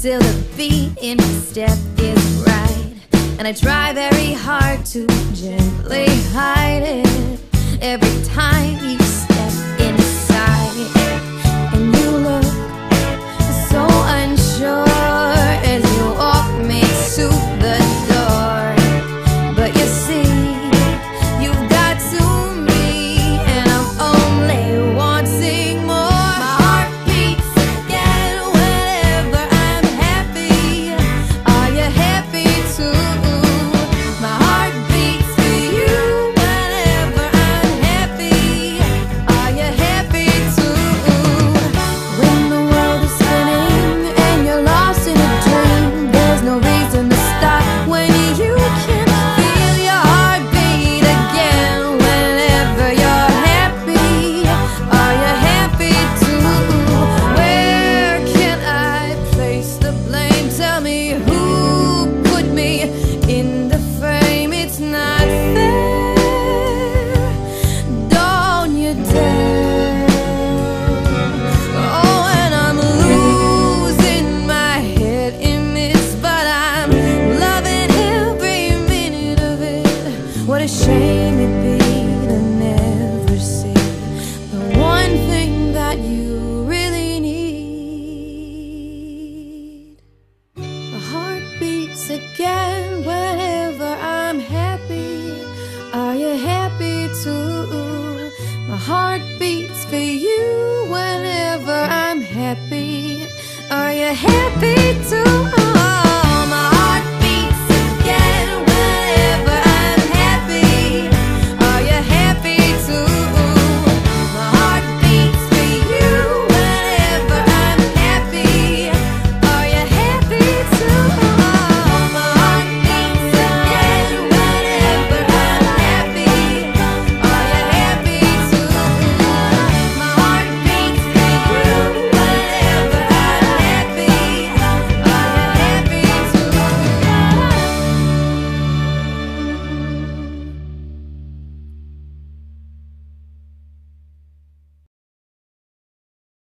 till the beat in my step is right. And I try very hard to gently hide it every time you step inside. And you look so unsure as you walk me to the door. But you see, you've got to me, and I'm only wanting more. My heart beats again whenever I'm happy. Are you happy too? My heart beats for you whenever I'm happy. Are you happy too? When the world is spinning and you're lost in a dream, there's no reason to stop when you can feel your heart beat again whenever you're happy. Are you happy too? Where can I place the blame? Tell me who put me in the frame. It's not fair, don't you dare. Oh, and I'm losing my head in this, but I'm loving every minute of it. What a shame it'd be to never see the one thing that you really need. My heart beats again whenever I'm happy. Are you happy too? My heart beats for you whenever I'm happy. Are you happy too?